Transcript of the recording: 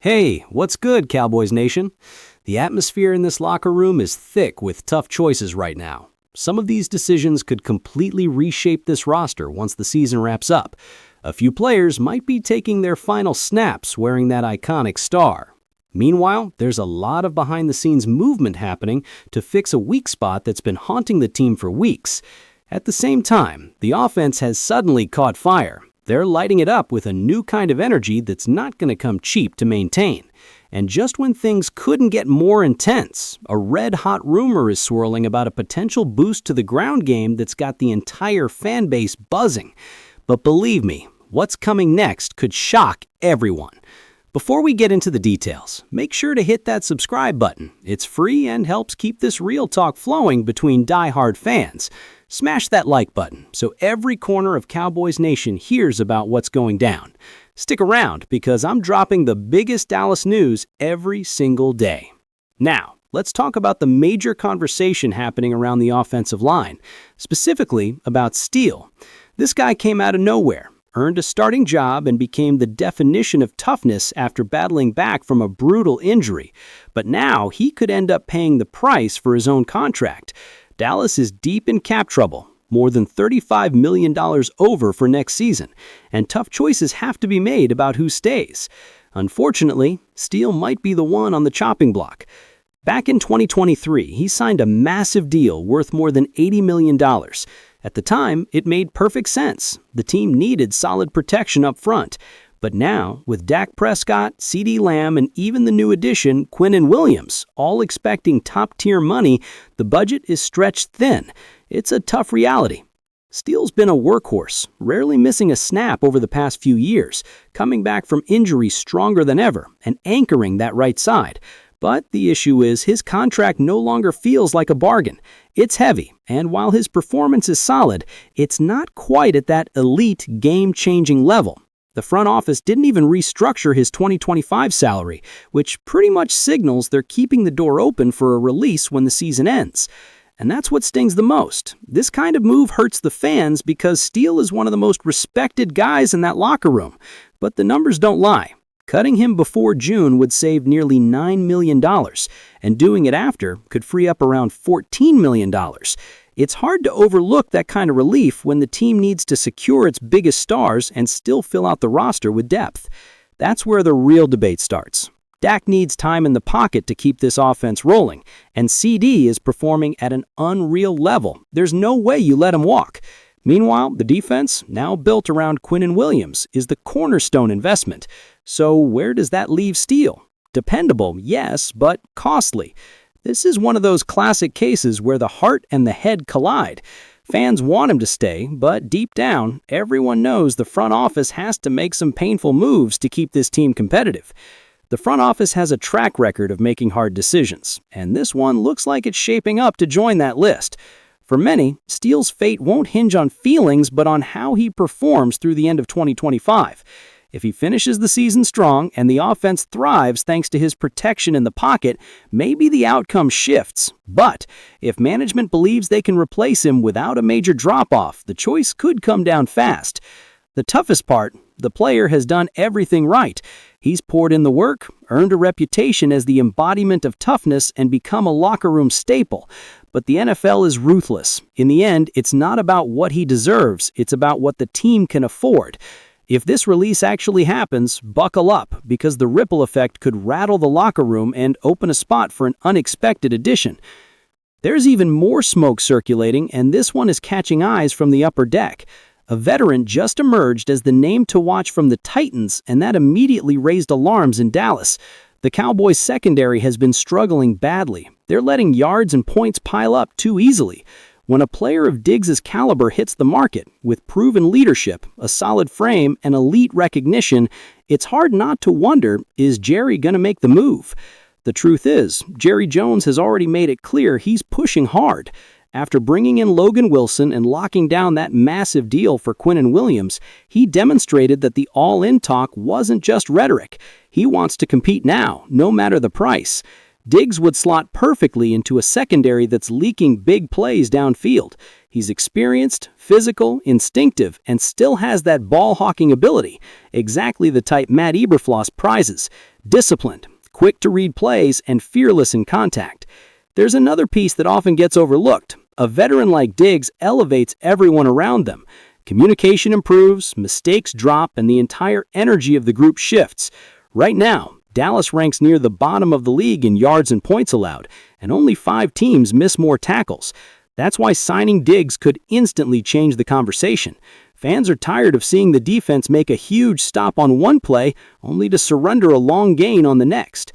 Hey, what's good, Cowboys Nation? The atmosphere in this locker room is thick with tough choices right now. Some of these decisions could completely reshape this roster once the season wraps up. A few players might be taking their final snaps wearing that iconic star. Meanwhile, there's a lot of behind-the-scenes movement happening to fix a weak spot that's been haunting the team for weeks. At the same time, the offense has suddenly caught fire. They're lighting it up with a new kind of energy that's not going to come cheap to maintain. And just when things couldn't get more intense, a red-hot rumor is swirling about a potential boost to the ground game that's got the entire fan base buzzing. But believe me, what's coming next could shock everyone. Before we get into the details, make sure to hit that subscribe button. It's free and helps keep this real talk flowing between die-hard fans. Smash that like button so every corner of Cowboys Nation hears about what's going down. Stick around because I'm dropping the biggest Dallas news every single day. Now, let's talk about the major conversation happening around the offensive line, specifically about Steele. This guy came out of nowhere, earned a starting job, and became the definition of toughness after battling back from a brutal injury. But now he could end up paying the price for his own contract. Dallas is deep in cap trouble, more than $35 million over for next season, and tough choices have to be made about who stays. Unfortunately, Steele might be the one on the chopping block. Back in 2023, he signed a massive deal worth more than $80 million. At the time, it made perfect sense. The team needed solid protection up front. But now, with Dak Prescott, CeeDee Lamb, and even the new addition, Quinnen Williams, all expecting top-tier money, the budget is stretched thin. It's a tough reality. Steele's been a workhorse, rarely missing a snap over the past few years, coming back from injury stronger than ever and anchoring that right side. But the issue is his contract no longer feels like a bargain. It's heavy, and while his performance is solid, it's not quite at that elite, game-changing level. The front office didn't even restructure his 2025 salary, which pretty much signals they're keeping the door open for a release when the season ends. And that's what stings the most. This kind of move hurts the fans because Steele is one of the most respected guys in that locker room. But the numbers don't lie. Cutting him before June would save nearly $9 million, and doing it after could free up around $14 million. It's hard to overlook that kind of relief when the team needs to secure its biggest stars and still fill out the roster with depth. That's where the real debate starts. Dak needs time in the pocket to keep this offense rolling, and CD is performing at an unreal level. There's no way you let him walk. Meanwhile, the defense, now built around Quinnen Williams, is the cornerstone investment. So where does that leave Steele? Dependable, yes, but costly. This is one of those classic cases where the heart and the head collide. Fans want him to stay, but deep down, everyone knows the front office has to make some painful moves to keep this team competitive. The front office has a track record of making hard decisions, and this one looks like it's shaping up to join that list. For many, Steele's fate won't hinge on feelings but on how he performs through the end of 2025. If he finishes the season strong and the offense thrives thanks to his protection in the pocket, maybe the outcome shifts. But if management believes they can replace him without a major drop-off, the choice could come down fast. The toughest part, the player has done everything right. He's poured in the work, earned a reputation as the embodiment of toughness, and become a locker room staple. But the NFL is ruthless. In the end, it's not about what he deserves, it's about what the team can afford. If this release actually happens, buckle up, because the ripple effect could rattle the locker room and open a spot for an unexpected addition. There's even more smoke circulating, and this one is catching eyes from the upper deck. A veteran just emerged as the name to watch from the Titans, and that immediately raised alarms in Dallas. The Cowboys' secondary has been struggling badly. They're letting yards and points pile up too easily. When a player of Diggs' caliber hits the market, with proven leadership, a solid frame, and elite recognition, it's hard not to wonder, is Jerry going to make the move? The truth is, Jerry Jones has already made it clear he's pushing hard. After bringing in Logan Wilson and locking down that massive deal for Quinnen Williams, he demonstrated that the all-in talk wasn't just rhetoric. He wants to compete now, no matter the price. Diggs would slot perfectly into a secondary that's leaking big plays downfield. He's experienced, physical, instinctive, and still has that ball-hawking ability, exactly the type Matt Eberfloss prizes. Disciplined, quick to read plays, and fearless in contact. There's another piece that often gets overlooked. A veteran like Diggs elevates everyone around them. Communication improves, mistakes drop, and the entire energy of the group shifts. Right now, Dallas ranks near the bottom of the league in yards and points allowed, and only 5 teams miss more tackles. That's why signing Diggs could instantly change the conversation. Fans are tired of seeing the defense make a huge stop on one play only to surrender a long gain on the next.